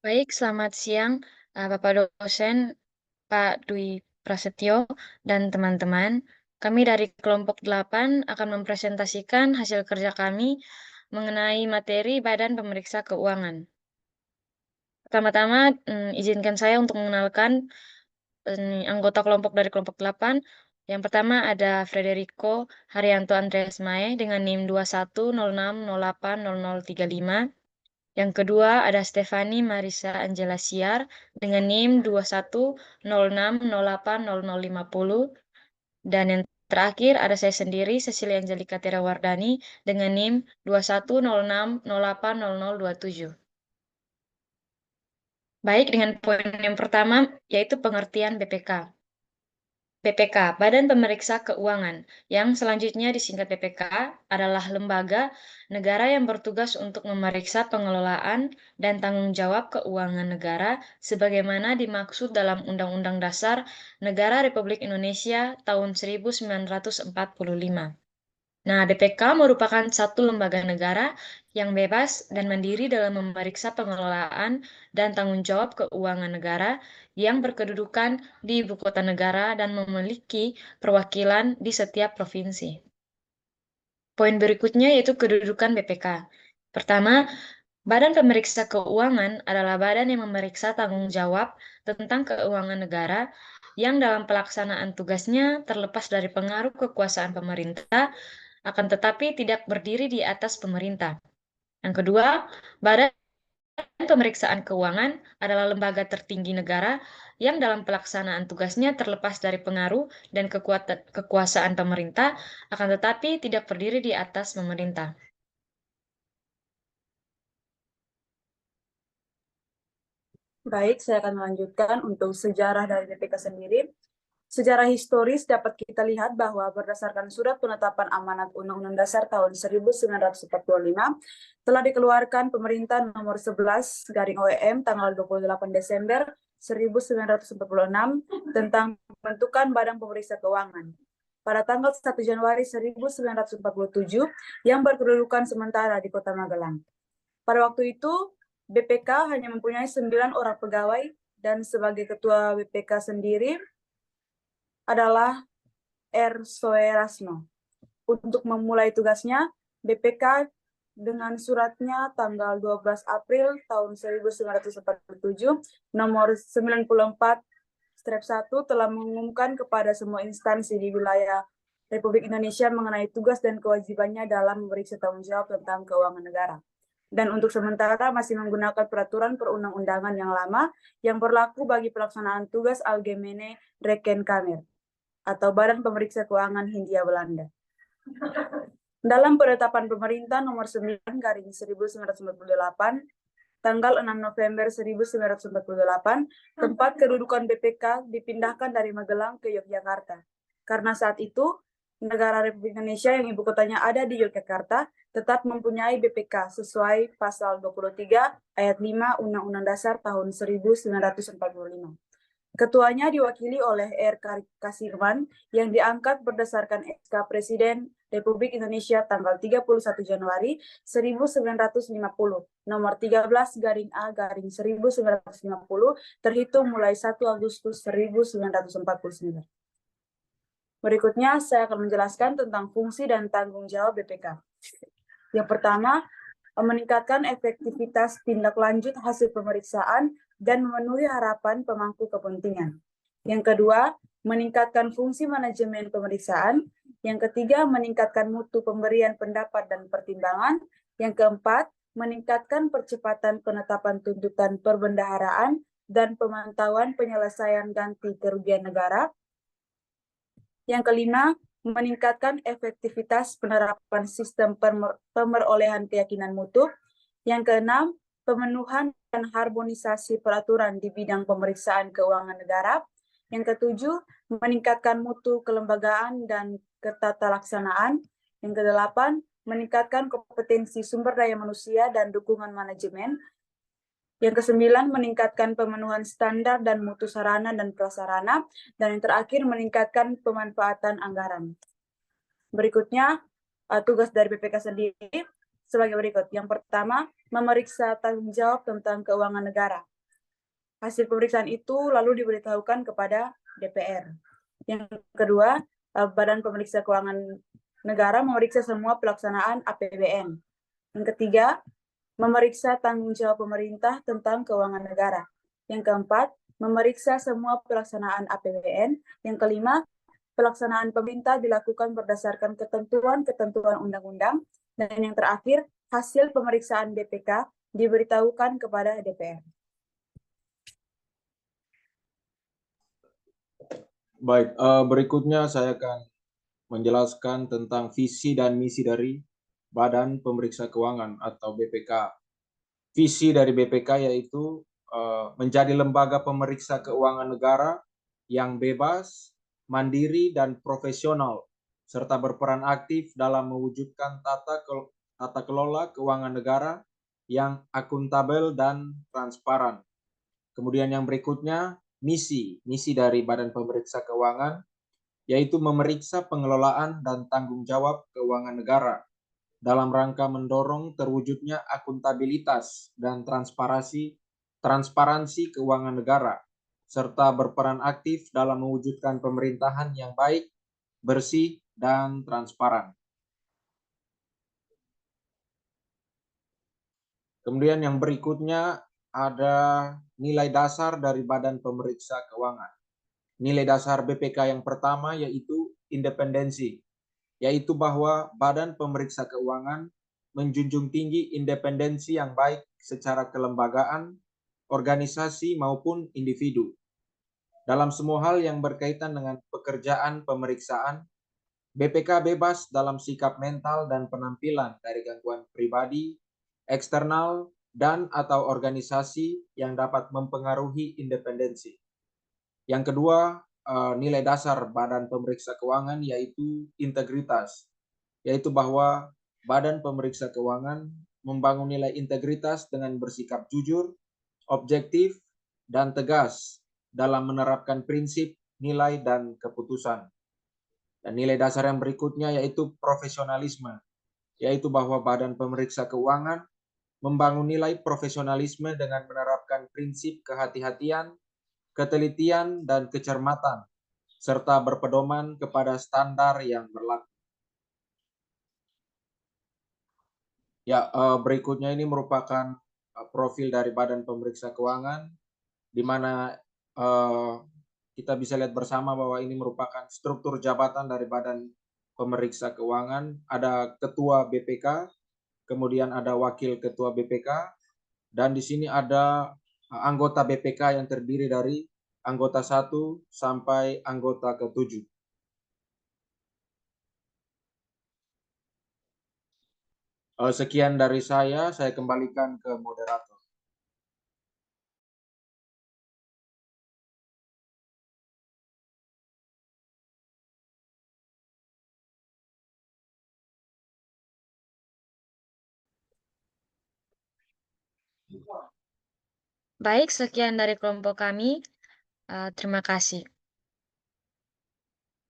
Baik, selamat siang, Bapak dosen, Pak Dwi Prasetyo, dan teman-teman. Kami dari kelompok 8 akan mempresentasikan hasil kerja kami mengenai materi Badan Pemeriksa Keuangan. Pertama-tama, izinkan saya untuk mengenalkan anggota kelompok dari kelompok 8. Yang pertama ada Frederico Haryanto Andreas Mae dengan NIM 2106080035. Yang kedua ada Stefani Marisa Angela Siar dengan NIM 2106080050. Dan yang terakhir ada saya sendiri Cecilia Angelika Terawardani dengan NIM 2106080027. Baik, dengan poin yang pertama yaitu pengertian BPK. BPK, Badan Pemeriksa Keuangan, yang selanjutnya disingkat BPK, adalah lembaga negara yang bertugas untuk memeriksa pengelolaan dan tanggung jawab keuangan negara sebagaimana dimaksud dalam Undang-Undang Dasar Negara Republik Indonesia tahun 1945. Nah, BPK merupakan satu lembaga negara yang bebas dan mandiri dalam memeriksa pengelolaan dan tanggung jawab keuangan negara yang berkedudukan di ibu kota negara dan memiliki perwakilan di setiap provinsi. Poin berikutnya yaitu kedudukan BPK. Pertama, Badan Pemeriksa Keuangan adalah badan yang memeriksa tanggung jawab tentang keuangan negara yang dalam pelaksanaan tugasnya terlepas dari pengaruh kekuasaan pemerintah akan tetapi tidak berdiri di atas pemerintah. Yang kedua, Badan Pemeriksaan Keuangan adalah lembaga tertinggi negara yang dalam pelaksanaan tugasnya terlepas dari pengaruh dan kekuasaan pemerintah, akan tetapi tidak berdiri di atas pemerintah. Baik, saya akan melanjutkan untuk sejarah dari BPK sendiri. Sejarah historis dapat kita lihat bahwa berdasarkan Surat Penetapan Amanat Undang-Undang Dasar tahun 1945 telah dikeluarkan Pemerintah nomor 11 garing OEM tanggal 28 Desember 1946 tentang pembentukan Badan Pemeriksa Keuangan. Pada tanggal 1 Januari 1947 yang berkedudukan sementara di Kota Magelang. Pada waktu itu, BPK hanya mempunyai 9 orang pegawai dan sebagai ketua BPK sendiri adalah R. Soerasno. Untuk memulai tugasnya, BPK dengan suratnya tanggal 12 April tahun 1947 nomor 94/1 telah mengumumkan kepada semua instansi di wilayah Republik Indonesia mengenai tugas dan kewajibannya dalam memeriksa tanggung jawab tentang keuangan negara. Dan untuk sementara masih menggunakan peraturan perundang-undangan yang lama yang berlaku bagi pelaksanaan tugas Algemene Rekenkamer atau Badan Pemeriksa Keuangan Hindia Belanda. Dalam penetapan pemerintah nomor 9 garing 1998 tanggal 6 November 1948, tempat kedudukan BPK dipindahkan dari Magelang ke Yogyakarta. Karena saat itu, negara Republik Indonesia yang ibu kotanya ada di Yogyakarta tetap mempunyai BPK sesuai pasal 23 ayat 5 Undang-Undang Dasar tahun 1945. Ketuanya diwakili oleh R. Kasirman yang diangkat berdasarkan SK Presiden Republik Indonesia tanggal 31 Januari 1950 nomor 13 garing A garing 1950 terhitung mulai 1 Agustus 1949. Berikutnya saya akan menjelaskan tentang fungsi dan tanggung jawab BPK. Yang pertama, meningkatkan efektivitas tindak lanjut hasil pemeriksaan dan memenuhi harapan pemangku kepentingan. Yang kedua, meningkatkan fungsi manajemen pemeriksaan. Yang ketiga, meningkatkan mutu pemberian pendapat dan pertimbangan. Yang keempat, meningkatkan percepatan penetapan tuntutan perbendaharaan dan pemantauan penyelesaian ganti kerugian negara. Yang kelima, meningkatkan efektivitas penerapan sistem pemerolehan keyakinan mutu. Yang keenam, pemenuhan dan harmonisasi peraturan di bidang pemeriksaan keuangan negara. Yang ketujuh, meningkatkan mutu kelembagaan dan ketatalaksanaan. Yang kedelapan, meningkatkan kompetensi sumber daya manusia dan dukungan manajemen. Yang kesembilan, meningkatkan pemenuhan standar dan mutu sarana dan prasarana. Dan yang terakhir, meningkatkan pemanfaatan anggaran. Berikutnya, tugas dari BPK sendiri sebagai berikut. Yang pertama, memeriksa tanggung jawab tentang keuangan negara. Hasil pemeriksaan itu lalu diberitahukan kepada DPR. Yang kedua, Badan Pemeriksa Keuangan Negara memeriksa semua pelaksanaan APBN. Yang ketiga, memeriksa tanggung jawab pemerintah tentang keuangan negara. Yang keempat, memeriksa semua pelaksanaan APBN. Yang kelima, pelaksanaan pemerintah dilakukan berdasarkan ketentuan-ketentuan undang-undang. Dan yang terakhir, hasil pemeriksaan BPK diberitahukan kepada DPR. Baik, berikutnya saya akan menjelaskan tentang visi dan misi dari Badan Pemeriksa Keuangan atau BPK. Visi dari BPK yaitu menjadi lembaga pemeriksa keuangan negara yang bebas, mandiri, dan profesional, serta berperan aktif dalam mewujudkan tata kelola keuangan negara yang akuntabel dan transparan. Kemudian yang berikutnya, misi dari Badan Pemeriksa Keuangan, yaitu memeriksa pengelolaan dan tanggung jawab keuangan negara dalam rangka mendorong terwujudnya akuntabilitas dan transparansi keuangan negara, serta berperan aktif dalam mewujudkan pemerintahan yang baik, bersih, dan transparan. Kemudian yang berikutnya ada nilai dasar dari Badan Pemeriksa Keuangan. Nilai dasar BPK yang pertama yaitu independensi, yaitu bahwa Badan Pemeriksa Keuangan menjunjung tinggi independensi yang baik secara kelembagaan, organisasi maupun individu. Dalam semua hal yang berkaitan dengan pekerjaan pemeriksaan, BPK bebas dalam sikap mental dan penampilan dari gangguan pribadi, eksternal, dan atau organisasi yang dapat mempengaruhi independensi. Yang kedua, nilai dasar Badan Pemeriksa Keuangan yaitu integritas, yaitu bahwa Badan Pemeriksa Keuangan membangun nilai integritas dengan bersikap jujur, objektif, dan tegas dalam menerapkan prinsip, nilai, dan keputusan. Dan nilai dasar yang berikutnya yaitu profesionalisme, yaitu bahwa Badan Pemeriksa Keuangan membangun nilai profesionalisme dengan menerapkan prinsip kehati-hatian, ketelitian, dan kecermatan, serta berpedoman kepada standar yang berlaku. Ya, berikutnya ini merupakan profil dari Badan Pemeriksa Keuangan, di mana kita bisa lihat bersama bahwa ini merupakan struktur jabatan dari Badan Pemeriksa Keuangan. Ada Ketua BPK, kemudian ada Wakil Ketua BPK, dan di sini ada anggota BPK yang terdiri dari anggota 1 sampai anggota ke-7. Sekian dari saya kembalikan ke moderator. Baik, sekian dari kelompok kami. Terima kasih.